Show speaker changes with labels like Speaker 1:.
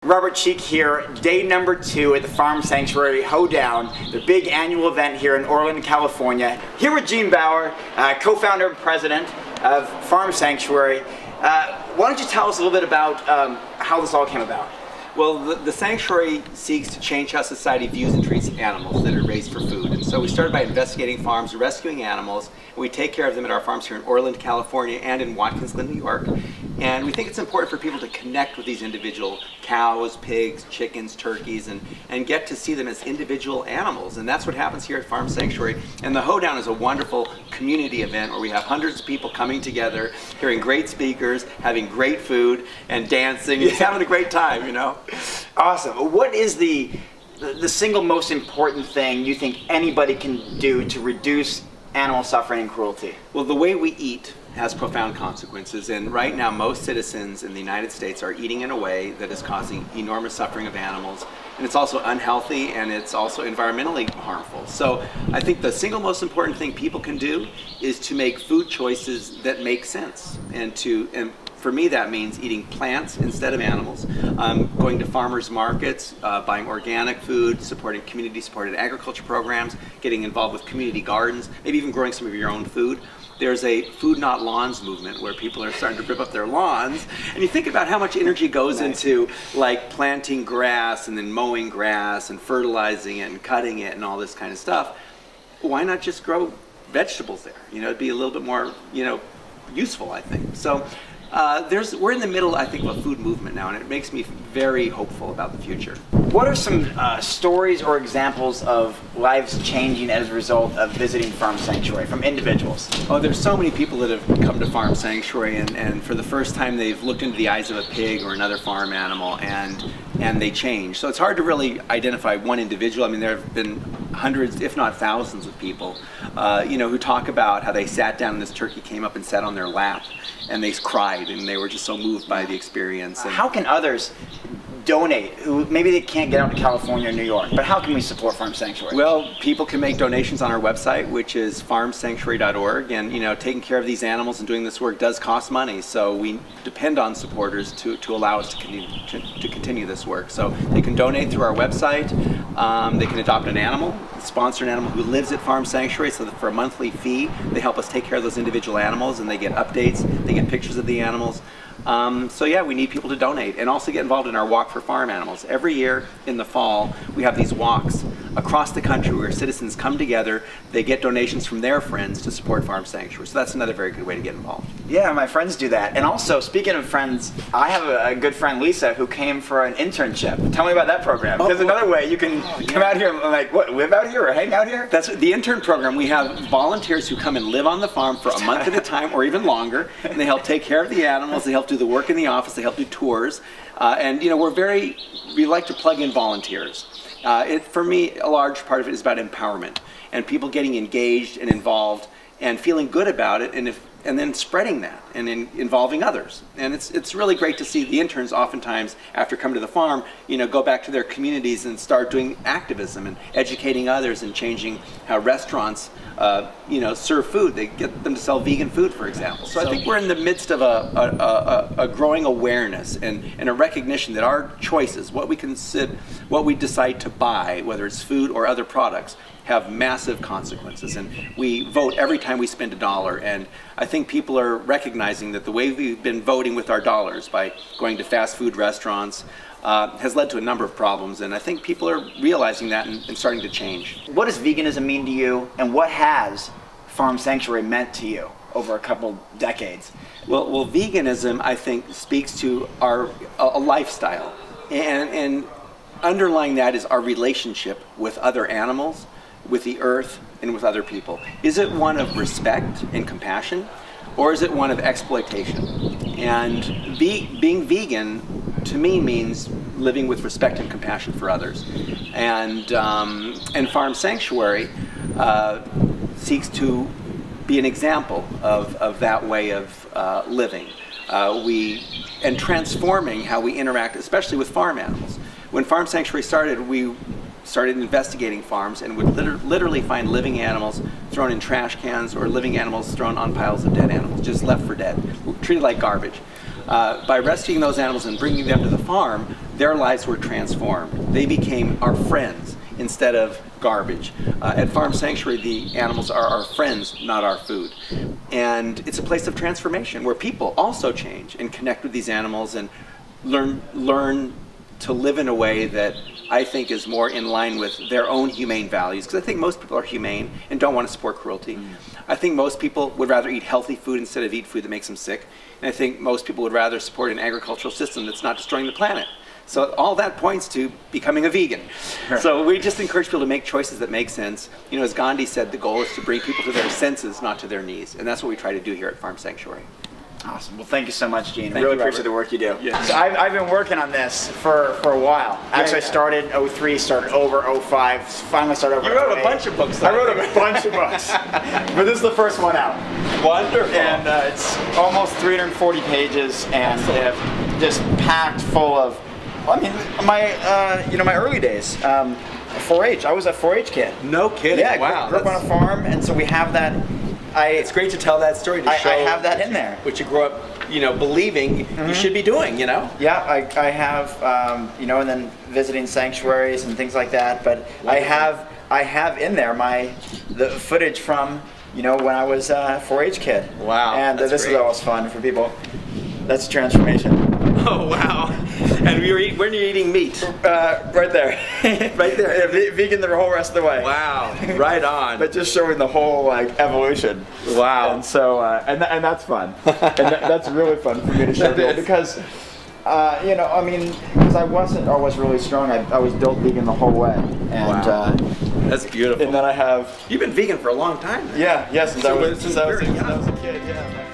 Speaker 1: Robert Cheeke here, day number 2 at the Farm Sanctuary Hoedown, the big annual event here in Orland, California. Here with Gene Baur, co-founder and president of Farm Sanctuary. Why don't you tell us a little bit about how this all came about?
Speaker 2: Well, the sanctuary seeks to change how society views and treats animals that are raised for food. And so we started by investigating farms, rescuing animals, and we take care of them at our farms here in Orland, California, and in Watkins Glen, New York. And we think it's important for people to connect with these individual cows, pigs, chickens, turkeys, and get to see them as individual animals. And that's what happens here at Farm Sanctuary. And the Hoedown is a wonderful community event where we have hundreds of people coming together, hearing great speakers, having great food, and dancing, and having a great time, you know.
Speaker 1: Awesome. What is the single most important thing you think anybody can do to reduce animal suffering and cruelty?
Speaker 2: Well, the way we eat has profound consequences, and right now most citizens in the United States are eating in a way that is causing enormous suffering of animals, and it's also unhealthy and it's also environmentally harmful. So I think the single most important thing people can do is to make food choices that make sense, and for me that means eating plants instead of animals, going to farmers markets, buying organic food, supporting community-supported agriculture programs, getting involved with community gardens, maybe even growing some of your own food. There's a food not lawns movement where people are starting to rip up their lawns, and you think about how much energy goes into like planting grass and then mowing grass and fertilizing it and cutting it and all this kind of stuff. Why not just grow vegetables there? You know, it'd be a little bit more, you know, useful, I think. So we're in the middle, I think, of a food movement now, and it makes me very hopeful about the future.
Speaker 1: What are some stories or examples of lives changing as a result of visiting Farm Sanctuary from individuals?
Speaker 2: Oh, there's so many people that have come to Farm Sanctuary, and for the first time they've looked into the eyes of a pig or another farm animal, and they change. So it's hard to really identify one individual. I mean, there have been hundreds, if not thousands, of people, you know, who talk about how they sat down and this turkey came up and sat on their lap, and they cried, and they were just so moved by the experience. And
Speaker 1: how can others donate, who maybe they can't get out to California or New York, but how can we support Farm Sanctuary?
Speaker 2: Well, people can make donations on our website, which is farmsanctuary.org, and you know, taking care of these animals and doing this work does cost money, so we depend on supporters to allow us to continue this work. So they can donate through our website, they can adopt an animal, sponsor an animal who lives at Farm Sanctuary, so that for a monthly fee they help us take care of those individual animals, and they get updates, they get pictures of the animals. So yeah, we need people to donate and also get involved in our Walk for Farm Animals. Every year in the fall, we have these walks across the country where citizens come together, they get donations from their friends to support Farm Sanctuary. So that's another very good way to get involved.
Speaker 1: Yeah, my friends do that. And also, speaking of friends, I have a good friend, Lisa, who came for an internship. Tell me about that program. There's another way you can come out here and like, what, live out here or hang out here?
Speaker 2: That's the intern program. We have volunteers who come and live on the farm for a month at a time or even longer, and they help take care of the animals, they help do the work in the office, they help do tours, and you know, we like to plug in volunteers. For me, a large part of it is about empowerment and people getting engaged and involved and feeling good about it, and then spreading that and involving others. And it's really great to see the interns oftentimes, after coming to the farm, you know, go back to their communities and start doing activism and educating others and changing how restaurants you know, serve food. They get them to sell vegan food, for example. So I think we're in the midst of a growing awareness and a recognition that our choices, what we decide to buy, whether it's food or other products, have massive consequences, and we vote every time we spend a dollar, and I think people are recognizing that the way we've been voting with our dollars by going to fast food restaurants has led to a number of problems, and I think people are realizing that and starting to change.
Speaker 1: What does veganism mean to you, and what has Farm Sanctuary meant to you over a couple decades?
Speaker 2: Well, veganism, I think, speaks to a lifestyle, and underlying that is our relationship with other animals, with the earth, and with other people. Is it one of respect and compassion, or is it one of exploitation? And being vegan, to me, means living with respect and compassion for others. And Farm Sanctuary seeks to be an example of that way of living. And transforming how we interact, especially with farm animals. When Farm Sanctuary started, we started investigating farms and would literally find living animals thrown in trash cans or living animals thrown on piles of dead animals, just left for dead, treated like garbage. By rescuing those animals and bringing them to the farm, their lives were transformed. They became our friends instead of garbage. At Farm Sanctuary, the animals are our friends, not our food. And it's a place of transformation where people also change and connect with these animals and learn to live in a way that I think is more in line with their own humane values, because I think most people are humane and don't want to support cruelty. I think most people would rather eat healthy food instead of eat food that makes them sick. And I think most people would rather support an agricultural system that's not destroying the planet. So all that points to becoming a vegan.
Speaker 1: Sure.
Speaker 2: So we just encourage people to make choices that make sense. You know, as Gandhi said, the goal is to bring people to their senses, not to their knees. And that's what we try to do here at Farm Sanctuary.
Speaker 1: Awesome. Well, thank you so much, Gene.
Speaker 2: Thank
Speaker 1: Really
Speaker 2: you,
Speaker 1: appreciate
Speaker 2: Robert.
Speaker 1: the work you do.
Speaker 2: Yeah.
Speaker 1: So I've been working on this for a while. Actually, I started '03, started over '05, finally started over.
Speaker 2: You wrote a
Speaker 1: 08.
Speaker 2: bunch of books.
Speaker 1: I wrote a bunch of books, but this is the first one out.
Speaker 2: Wonderful.
Speaker 1: And it's almost 340 pages, and just packed full of. I mean, my early days. 4-H. I was a 4-H kid.
Speaker 2: No kidding.
Speaker 1: Yeah,
Speaker 2: wow.
Speaker 1: grew up on a farm, and so we have that.
Speaker 2: It's great to tell that story. To show
Speaker 1: I have that in there.
Speaker 2: Which you grew up, you know, believing you should be doing. You know.
Speaker 1: Yeah, I have, you know, and then visiting sanctuaries and things like that. But
Speaker 2: Wonderful.
Speaker 1: I have in there the footage from, you know, when I was a 4-H kid.
Speaker 2: Wow.
Speaker 1: And
Speaker 2: that's
Speaker 1: this
Speaker 2: great.
Speaker 1: is always fun for people. That's a transformation.
Speaker 2: Oh wow! And when you're eating meat,
Speaker 1: Right there.
Speaker 2: Right there.
Speaker 1: Yeah, vegan the whole rest of the way.
Speaker 2: Wow! Right on.
Speaker 1: But just showing the whole evolution.
Speaker 2: Wow.
Speaker 1: And so and that's fun. And that's really fun for me to show people because you know, I mean, because I wasn't always really strong. I was built vegan the whole way. And
Speaker 2: Wow. That's beautiful.
Speaker 1: and then I have
Speaker 2: You've been vegan for a long time.
Speaker 1: yeah, since I was a
Speaker 2: young.
Speaker 1: kid. Yeah.